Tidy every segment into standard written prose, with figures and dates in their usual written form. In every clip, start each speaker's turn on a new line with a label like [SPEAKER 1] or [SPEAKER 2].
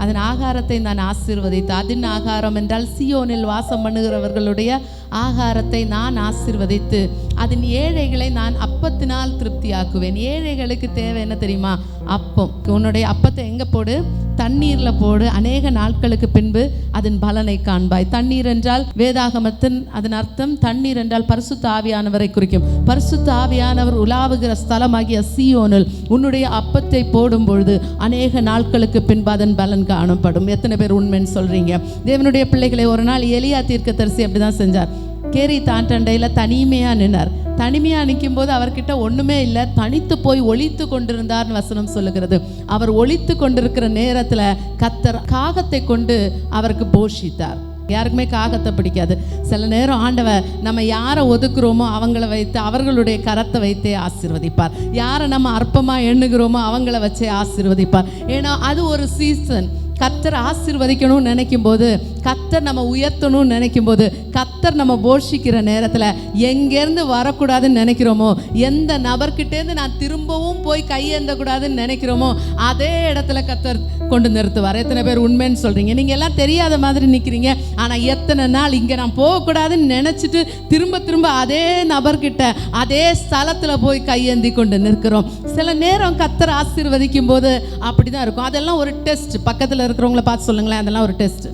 [SPEAKER 1] அதன் ஆகாரத்தை நான் ஆசீர்வதித்து, அதன் ஆகாரம் என்றால் சீயோனில் வாசம் பண்ணுகிறவர்களுடைய ஆகாரத்தை நான் ஆசீர்வதித்து, அதன் ஏழைகளை நான் அப்பத்தினால் திருப்தியாக்குவேன். ஏழைகளுக்கு தேவை என்ன தெரியுமா? அப்பம். உன்னுடைய அப்பத்தை எங்கே போடு? தண்ணீரில் போடு. அநேக நாட்களுக்கு பின்பு அதன் பலனை காண்பாய். தண்ணீர் என்றால் வேதாகமத்தின் அதன் அர்த்தம், தண்ணீர் என்றால் பரிசுத்த ஆவியானவரை குறிக்கும். பரிசுத்த ஆவியானவர் உலாவுகிற ஸ்தலமாகிய சீயோனில் உன்னுடைய அப்பத்தை போடும் பொழுது அநேக நாட்களுக்கு பின்பு அதன் பலன் காணப்படும். எத்தனை பேர் உண்மைன்னு சொல்றீங்க? தேவனுடைய பிள்ளைகளை, ஒரு நாள் எலியா தீர்க்கதரிசி அப்படிதான் செஞ்சார். கேரி தாண்டண்டையில் தனிமையாக நின்னார். தனிமையாக நிற்கும் போது அவர்கிட்ட ஒன்றுமே இல்லை, தனித்து போய் ஒளித்து கொண்டிருந்தார்னு வசனம் சொல்லுகிறது. அவர் ஒளித்து கொண்டிருக்கிற நேரத்தில் கர்த்தர் காகத்தை கொண்டு அவருக்கு போஷித்தார். யாருக்குமே காகத்தை பிடிக்காது. சில நேரம் ஆண்டவர் நம்ம யாரை ஒதுக்குறோமோ அவங்கள வைத்து, அவர்களுடைய கரத்தை வைத்தே ஆசீர்வதிப்பார். யாரை நம்ம அற்பமாக எண்ணுகிறோமோ அவங்கள வச்சே ஆசீர்வதிப்பார். ஏன்னா அது ஒரு சீசன். கர்த்தர் ஆசீர்வதிக்கணும்னு நினைக்கும் போது, கர்த்தர் நம்ம உயர்த்தணும்னு நினைக்கும் போது, கர்த்தர் நம்ம போஷிக்கிற நேரத்தில் எங்கேருந்து வரக்கூடாதுன்னு நினைக்கிறோமோ, எந்த நபர்கிட்டேருந்து நான் திரும்பவும் போய் கையேந்தக்கூடாதுன்னு நினைக்கிறோமோ அதே இடத்துல கர்த்தர் கொண்டு நிறுத்துவார். எத்தனை பேர் உண்மைன்னு சொல்கிறீங்க? நீங்கள் எல்லாம் தெரியாத மாதிரி நிற்கிறீங்க. ஆனால் எத்தனை நாள் இங்கே நான் போகக்கூடாதுன்னு நினச்சிட்டு திரும்ப திரும்ப அதே நபர்கிட்ட அதே ஸ்தலத்தில் போய் கையேந்தி கொண்டு நிற்கிறோம். சில நேரம் கர்த்தர் ஆசீர்வதிக்கும் போது அப்படி தான் இருக்கும். அதெல்லாம் ஒரு டெஸ்ட். பக்கத்தில் இருக்கிறவங்கள பார்த்து சொல்லுங்களேன், அதெல்லாம் ஒரு டெஸ்ட்.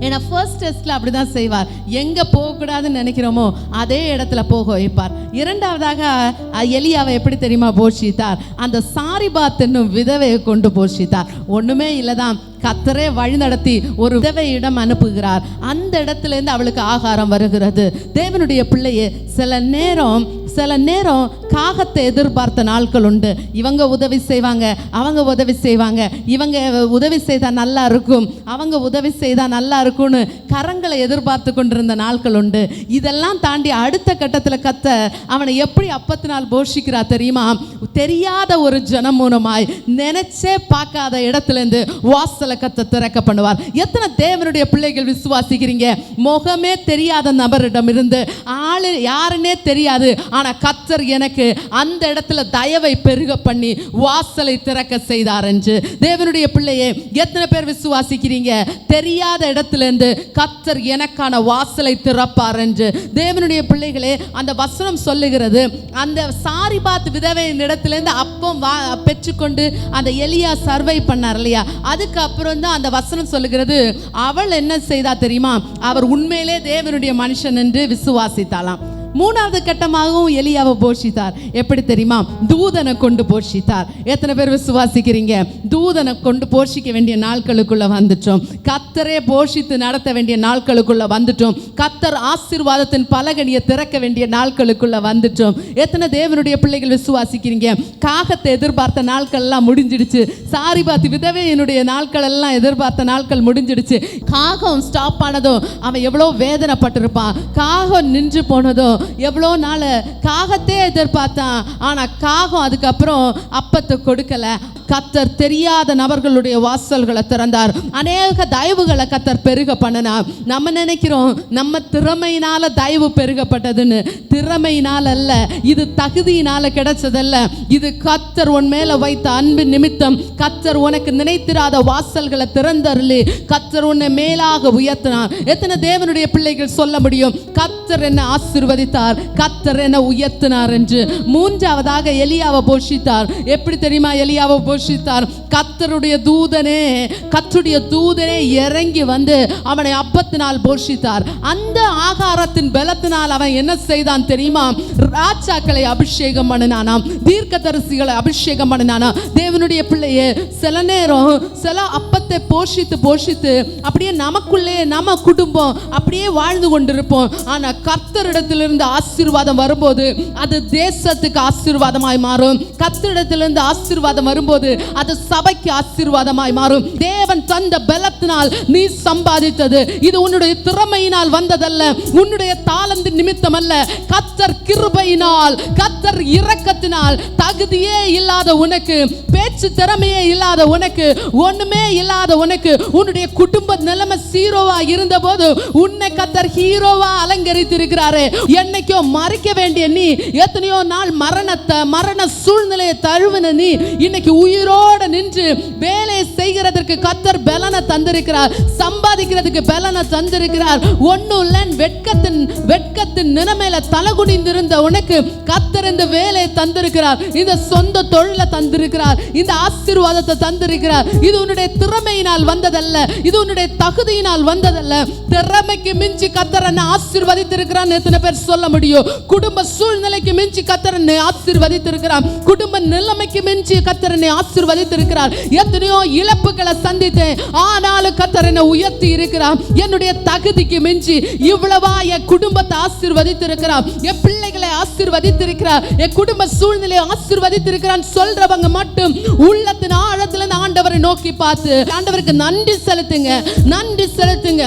[SPEAKER 1] ஏன்னா ஃபர்ஸ்ட் டெஸ்ட்டில் அப்படி தான் செய்வார். எங்கே போகக்கூடாதுன்னு நினைக்கிறோமோ அதே இடத்துல போக வைப்பார். இரண்டாவதாக எலியாவை எப்படி தெரியுமா போஷித்தார்? அந்த சாரிபாத் என்னும் விதவையை கொண்டு போஷித்தார். ஒன்றுமே இல்லை தான், கர்த்தரே வழி நடத்தி ஒரு விதவையிடம் அனுப்புகிறார். அந்த இடத்துலேருந்து அவளுக்கு ஆகாரம் வருகிறது. தேவனுடைய பிள்ளையே, சில நேரம் காகத்தை எதிர்பார்த்த நாட்கள் உண்டு. இவங்க உதவி செய்வாங்க, அவங்க உதவி செய்வாங்க, இவங்க உதவி செய்தால் நல்லா இருக்கும், அவங்க உதவி செய்தால் நல்லா இருக்கும்னு கரங்களை எதிர்பார்த்து கொண்டிருந்த நாட்கள் உண்டு. இதெல்லாம் தாண்டி அடுத்த கட்டத்தில் கர்த்தர் அவனை எப்படி அப்பத்தினால் போஷிக்கிறா தெரியுமா? தெரியாத ஒரு ஜனம் மூலமாய், நினைச்சே பார்க்காத இடத்துலேருந்து வாசலை கர்த்தர் திறக்க பண்ணுவார். எத்தனை தேவனுடைய பிள்ளைகள் விசுவாசிக்கிறீங்க? முகமே தெரியாத நபரிடம் இருந்து, ஆளு யாருன்னே தெரியாது, ஆனால் கர்த்தர் எனக்கு அந்த இடத்துல தயவை பெருக பண்ணி வாசலை திறக்க செய்தார் என்று. தேவனுடைய பிள்ளையே, எத்தனை பேர் விசுவாசிக்கிறீங்க? தெரியாத இடத்துல இருந்து கர்த்தர் எனக்கான வாசலை திறப்பார் என்று. தேவனுடைய பிள்ளைகளே, அந்த வசனம் சொல்லுகிறது, அந்த சாரிபாத் விதவையின் இடத்திலிருந்து அப்பம் பெற்றுக்கொண்டு அந்த எலியா சர்வை பண்ணார் இல்லையா? அதுக்கப்புறம் தான் அந்த வசனம் சொல்லுகிறது, அவள் என்ன செய்தா தெரியுமா? அவர் உண்மையிலே தேவனுடைய மனுஷன் என்று விசுவாசித்தாளாம். மூணாவது கட்டமாகவும் எலியாவை போஷித்தார். எப்படி தெரியுமா? தூதனை கொண்டு போஷித்தார். எத்தனை பேர் விசுவாசிக்கிறீங்க? தூதனை கொண்டு போஷிக்க வேண்டிய நாட்களுக்குள்ள வந்துட்டோம். கர்த்தரே போஷித்து நடத்த வேண்டிய நாட்களுக்குள்ள வந்துட்டோம். கர்த்தர் ஆசீர்வாதத்தின் பலகணியை திறக்க வேண்டிய நாட்களுக்குள்ள வந்துட்டோம். எத்தனை தேவனுடைய பிள்ளைகள் விசுவாசிக்கிறீங்க? காகத்தை எதிர்பார்த்த நாட்கள் எல்லாம் முடிஞ்சிடுச்சு. சாரிபாத் விதவையினுடைய நாட்கள் எல்லாம் எதிர்பார்த்த நாட்கள் முடிஞ்சிடுச்சு. காகம் ஸ்டாப் ஆனதும் அவன் எவ்வளோ வேதனைப்பட்டிருப்பான். காகம் நின்று போனதும் எவ்வளோ நாள் காகத்தே எதிர்பார்த்தான். ஆனால் காகம் அதுக்கப்புறம் அப்பத்தை கொடுக்கல. கர்த்தர் தெரியாத நபர்களுடைய வாசல்களை திறந்தார். அநேக தயவுகளை கர்த்தர் பெருக பண்ணினார். நம்ம நினைக்கிறோம் நம்ம திறமையினால தயவு பெருகப்பட்டதுன்னு. திறமையினால் அல்ல, இது தகுதியினால கிடைச்சதல்ல. இது கர்த்தர் உன் மேல வைத்த அன்பு நிமித்தம் கர்த்தர் உனக்கு நினைத்திராத வாசல்களை திறந்தருளி கர்த்தர் உன்னை மேலாக உயர்த்தினார். எத்தனை தேவனுடைய பிள்ளைகள் சொல்ல முடியும், கர்த்தர் என்னை ஆசீர்வதித்தார், கர்த்தர் என்னை உயர்த்தினார் என்று? மூன்றாவதாக எலியாவை போஷித்தார். எப்படி தெரியுமா எலியாவை போஷித்தார்? கர்த்தருடைய தூதனே இறங்கி வந்து அவனை அப்பத்தினால் போஷித்தார். அந்த ஆகாரத்தின் பலத்தினால் அவன் என்ன செய்தான் தெரியுமா? ராஜாக்களை அபிஷேகம் பண்ணினானாம், தீர்க்கதரிசிகளை அபிஷேகம் பண்ணினானாம். தேவனுடைய பிள்ளையே, சில நேரம் சில அப்பத்தை போஷித்து அப்படியே நமக்குள்ளே நம்ம குடும்பம் அப்படியே வாழ்ந்து கொண்டிருப்போம். ஆனா கர்த்தரிடத்திலிருந்து ஆசீர்வாதம் வரும்போது அது தேசத்துக்கு ஆசீர்வாதமாய் மாறும். கர்த்தரிடத்திலிருந்து ஆசீர்வாதம் வரும்போது அது சபைக்கு ஆசீர்வாதமாய் மாறும். தேவன் தந்த பலத்தினால் நீ சம்பாதித்தது இது உன்னுடைய திறமையினால் வந்ததல்ல, உன்னுடைய தாளந்து நிமித்தம் அல்ல. கர்த்தர் கிருபையினால், கர்த்தர் இரக்கத்தினால், தகுதியே இல்லாத உனக்கு, பேச்சு திறமையே இல்லாத உனக்கு, ஒண்ணுமே இல்லாத உனக்கு, உன்னுடைய குடும்ப நிலைமை சீரோவா இருந்த போது உன்னை கர்த்தர் ஹீரோவா அலங்கரித்திருக்கிறாரே. என்னைக்கோ மறிக்க வேண்டிய நீ, எத்தனையோ நாள் மரண சூழ்நிலையை தழுவின நீ, இன்னைக்கு உயிர் உயிரோடு நின்று வேலை செய்கிறதற்கு கர்த்தர் பலனை தந்திருக்கிறார். சம்பாதிக்கிறதுக்கு பலனை தந்திருக்கிறார். ஒண்ணும் இல்ல, வெட்கத்தின் நிலைமையில தலகுனிந்திருந்த உனக்கு கர்த்தர் இந்த வேலையை தந்திருக்கிறார். இந்த சொந்த தொழிலை தந்திருக்கிறார். இந்த ஆசீர்வாதத்தை தந்திருக்கிறார். இது உன்னுடைய திறமையினால் வந்ததல்ல, இது உன்னுடைய தகுதியினால் வந்ததல்ல. திறமைக்கு மிஞ்சி கர்த்தர் என்னை ஆசீர்வதித்திருக்கிறார். எத்தனை பேர் சொல்ல முடியும்? குடும்ப சூழ்நிலைக்கு மிஞ்சி கர்த்தர் என்னை ஆசீர்வதித்திருக்கிறார். குடும்ப நிலைமைக்கு மிஞ்சி கர்த்தர் என்னை ஆசீர்வதித்திருக்கிறார். எத்தனையோ இழப்புகளை சந்தித்தேன், ஆனாலும் கர்த்தர் என்னை உயர்த்தி இருக்கிறார். என்னுடைய தகுதிக்கு மிஞ்சி இவ்வளவா என் குடும்பத்தை ஆசீர்வதித்திருக்கிறார், என் பிள்ளைகளை ஆசீர்வதித்திருக்கிறார், என் குடும்ப சூழ்நிலையை ஆசீர்வதித்திருக்கிறார் சொல்றவங்க மட்டும் உள்ளத்தின் ஆழத்துல ஆண்டவரை நோக்கி பார்த்து ஆண்டவருக்கு நன்றி செலுத்துங்க, நன்றி செலுத்துங்க.